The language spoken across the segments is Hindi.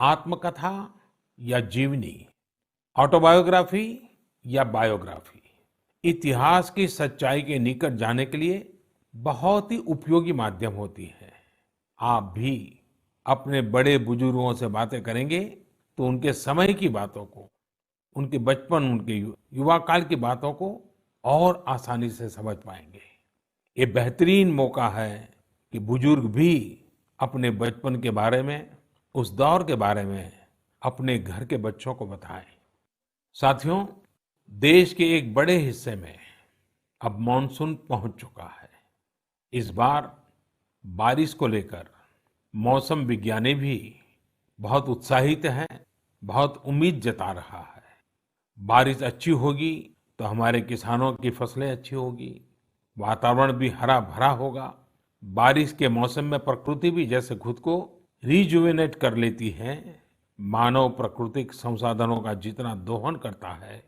आत्मकथा या जीवनी, ऑटोबायोग्राफी या बायोग्राफी, इतिहास की सच्चाई के निकट जाने के लिए बहुत ही उपयोगी माध्यम होती है। आप भी अपने बड़े बुजुर्गों से बातें करेंगे तो उनके समय की बातों को, उनके बचपन, उनके युवा काल की बातों को और आसानी से समझ पाएंगे। ये बेहतरीन मौका है कि बुजुर्ग भी अपने बचपन के बारे में, उस दौर के बारे में अपने घर के बच्चों को बताएं। साथियों, देश के एक बड़े हिस्से में अब मानसून पहुंच चुका है। इस बार बारिश को लेकर मौसम विज्ञानी भी बहुत उत्साहित हैं, बहुत उम्मीद जता रहा है। बारिश अच्छी होगी तो हमारे किसानों की फसलें अच्छी होगी, वातावरण भी हरा भरा होगा। बारिश के मौसम में प्रकृति भी जैसे खुद को रिजुवेनेट कर लेती है। मानव प्राकृतिक संसाधनों का जितना दोहन करता है,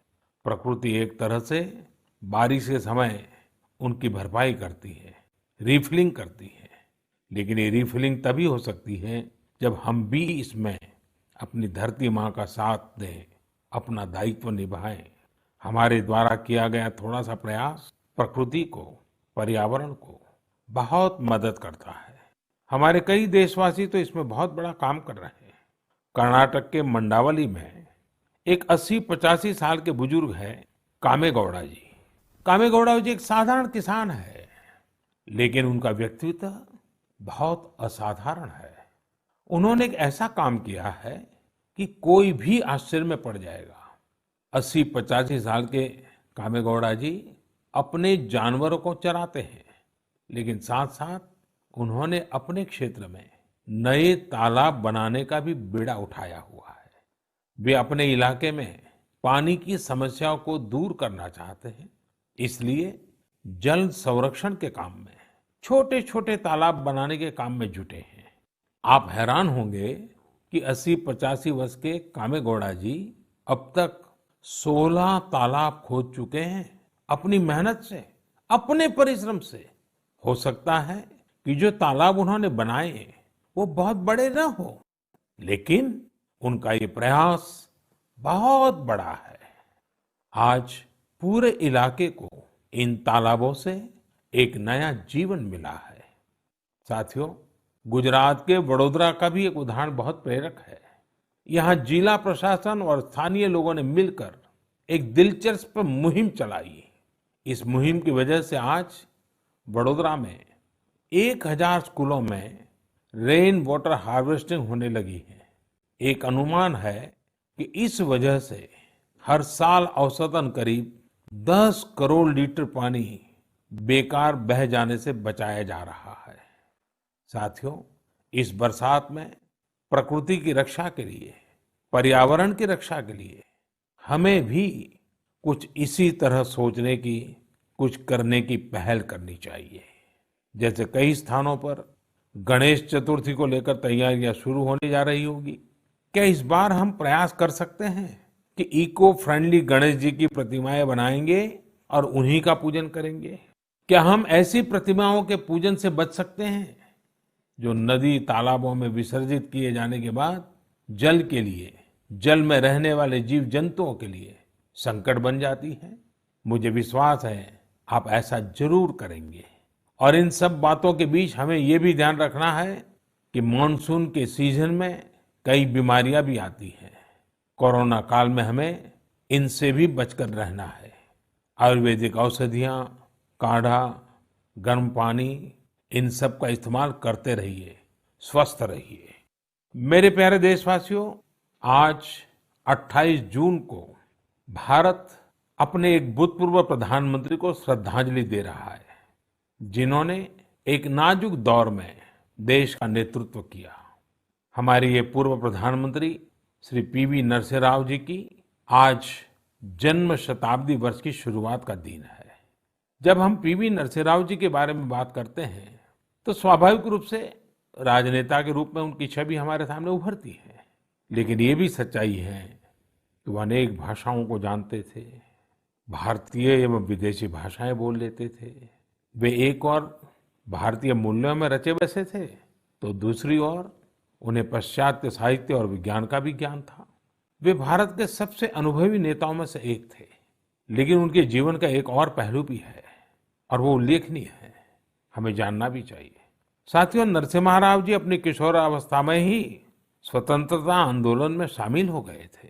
प्रकृति एक तरह से बारिश के समय उनकी भरपाई करती है, रिफिलिंग करती है। लेकिन ये रिफिलिंग तभी हो सकती है जब हम भी इसमें अपनी धरती माँ का साथ दें, अपना दायित्व निभाएं। हमारे द्वारा किया गया थोड़ा सा प्रयास प्रकृति को, पर्यावरण को बहुत मदद करता है। हमारे कई देशवासी तो इसमें बहुत बड़ा काम कर रहे हैं। कर्नाटक के मंडावली में एक 80-85 साल के बुजुर्ग हैं कामेगौड़ा जी। कामेगौड़ा जी एक साधारण किसान है, लेकिन उनका व्यक्तित्व बहुत असाधारण है। उन्होंने एक ऐसा काम किया है कि कोई भी आश्चर्य में पड़ जाएगा। 80-85 साल के कामेगौड़ा जी अपने जानवरों को चराते हैं, लेकिन साथ साथ उन्होंने अपने क्षेत्र में नए तालाब बनाने का भी बीड़ा उठाया हुआ है। वे अपने इलाके में पानी की समस्याओं को दूर करना चाहते हैं, इसलिए जल संरक्षण के काम में छोटे छोटे तालाब बनाने के काम में जुटे हैं। आप हैरान होंगे कि 80-85 वर्ष के कामेगौड़ा जी अब तक 16 तालाब खोद चुके हैं, अपनी मेहनत से, अपने परिश्रम से। हो सकता है कि जो तालाब उन्होंने बनाए वो बहुत बड़े न हो, लेकिन उनका ये प्रयास बहुत बड़ा है। आज पूरे इलाके को इन तालाबों से एक नया जीवन मिला है। साथियों, गुजरात के वडोदरा का भी एक उदाहरण बहुत प्रेरक है। यहाँ जिला प्रशासन और स्थानीय लोगों ने मिलकर एक दिलचस्प मुहिम चलाई। इस मुहिम की वजह से आज वडोदरा में 1000 स्कूलों में रेन वाटर हार्वेस्टिंग होने लगी है। एक अनुमान है कि इस वजह से हर साल औसतन करीब 10 करोड़ लीटर पानी बेकार बह जाने से बचाया जा रहा है। साथियों, इस बरसात में प्रकृति की रक्षा के लिए, पर्यावरण की रक्षा के लिए हमें भी कुछ इसी तरह सोचने की, कुछ करने की पहल करनी चाहिए। जैसे कई स्थानों पर गणेश चतुर्थी को लेकर तैयारियां शुरू होने जा रही होगी। क्या इस बार हम प्रयास कर सकते हैं कि इको फ्रेंडली गणेश जी की प्रतिमाएं बनाएंगे और उन्हीं का पूजन करेंगे? क्या हम ऐसी प्रतिमाओं के पूजन से बच सकते हैं जो नदी तालाबों में विसर्जित किए जाने के बाद जल के लिए, जल में रहने वाले जीव जंतुओं के लिए संकट बन जाती है? मुझे विश्वास है आप ऐसा जरूर करेंगे। और इन सब बातों के बीच हमें ये भी ध्यान रखना है कि मानसून के सीजन में कई बीमारियां भी आती हैं। कोरोना काल में हमें इनसे भी बचकर रहना है। आयुर्वेदिक औषधियां, काढ़ा, गर्म पानी, इन सब का इस्तेमाल करते रहिए, स्वस्थ रहिए। मेरे प्यारे देशवासियों, आज 28 जून को भारत अपने एक भूतपूर्व प्रधानमंत्री को श्रद्धांजलि दे रहा है, जिन्होंने एक नाजुक दौर में देश का नेतृत्व किया। हमारे ये पूर्व प्रधानमंत्री श्री पीवी नरसिम्हा राव जी की आज जन्म शताब्दी वर्ष की शुरुआत का दिन है। जब हम पीवी नरसिम्हा राव जी के बारे में बात करते हैं तो स्वाभाविक रूप से राजनेता के रूप में उनकी छवि हमारे सामने उभरती है। लेकिन ये भी सच्चाई है कि वो अनेक भाषाओं को जानते थे, भारतीय एवं विदेशी भाषाएं बोल लेते थे। वे एक और भारतीय मूल्यों में रचे बसे थे, तो दूसरी ओर उन्हें पाश्चात्य साहित्य और विज्ञान का भी ज्ञान था। वे भारत के सबसे अनुभवी नेताओं में से एक थे। लेकिन उनके जीवन का एक और पहलू भी है और वो उल्लेखनीय है, हमें जानना भी चाहिए। साथियों, नरसिम्हा राव जी अपनी किशोरावस्था में ही स्वतंत्रता आंदोलन में शामिल हो गए थे।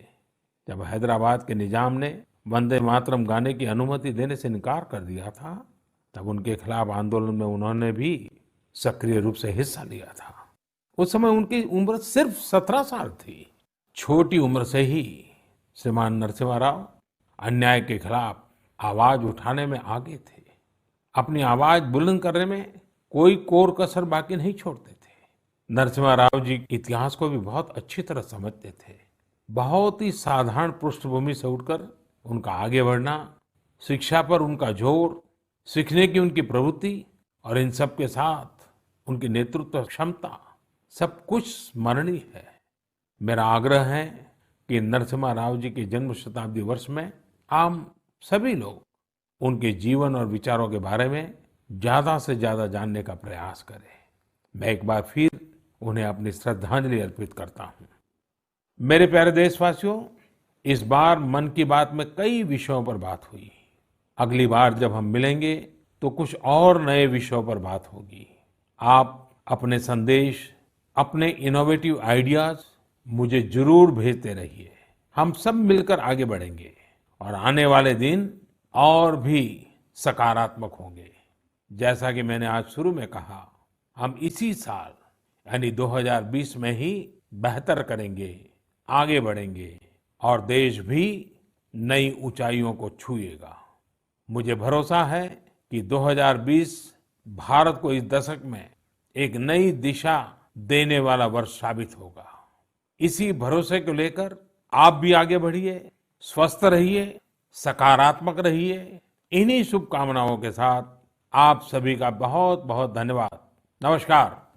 जब हैदराबाद के निजाम ने वंदे मातरम गाने की अनुमति देने से इनकार कर दिया था, तब उनके खिलाफ आंदोलन में उन्होंने भी सक्रिय रूप से हिस्सा लिया था। उस समय उनकी उम्र सिर्फ 17 साल थी। छोटी उम्र से ही श्रीमान नरसिम्हा राव अन्याय के खिलाफ आवाज उठाने में आगे थे। अपनी आवाज बुलंद करने में कोई कोर कसर बाकी नहीं छोड़ते थे। नरसिम्हा राव जी इतिहास को भी बहुत अच्छी तरह समझते थे। बहुत ही साधारण पृष्ठभूमि से उठकर उनका आगे बढ़ना, शिक्षा पर उनका जोर, सीखने की उनकी प्रवृत्ति और इन सब के साथ उनकी नेतृत्व क्षमता, सब कुछ स्मरणीय है। मेरा आग्रह है कि नरसिम्हा राव जी के जन्म शताब्दी वर्ष में हम सभी लोग उनके जीवन और विचारों के बारे में ज्यादा से ज्यादा जानने का प्रयास करें। मैं एक बार फिर उन्हें अपनी श्रद्धांजलि अर्पित करता हूं। मेरे प्यारे देशवासियों, इस बार मन की बात में कई विषयों पर बात हुई। अगली बार जब हम मिलेंगे तो कुछ और नए विषयों पर बात होगी। आप अपने संदेश, अपने इनोवेटिव आइडियाज मुझे जरूर भेजते रहिए। हम सब मिलकर आगे बढ़ेंगे और आने वाले दिन और भी सकारात्मक होंगे। जैसा कि मैंने आज शुरू में कहा, हम इसी साल यानी 2020 में ही बेहतर करेंगे, आगे बढ़ेंगे और देश भी नई ऊंचाइयों को छुएगा। मुझे भरोसा है कि 2020 भारत को इस दशक में एक नई दिशा देने वाला वर्ष साबित होगा। इसी भरोसे को लेकर आप भी आगे बढ़िए, स्वस्थ रहिए, सकारात्मक रहिए। इन्हीं शुभकामनाओं के साथ आप सभी का बहुत बहुत धन्यवाद। नमस्कार।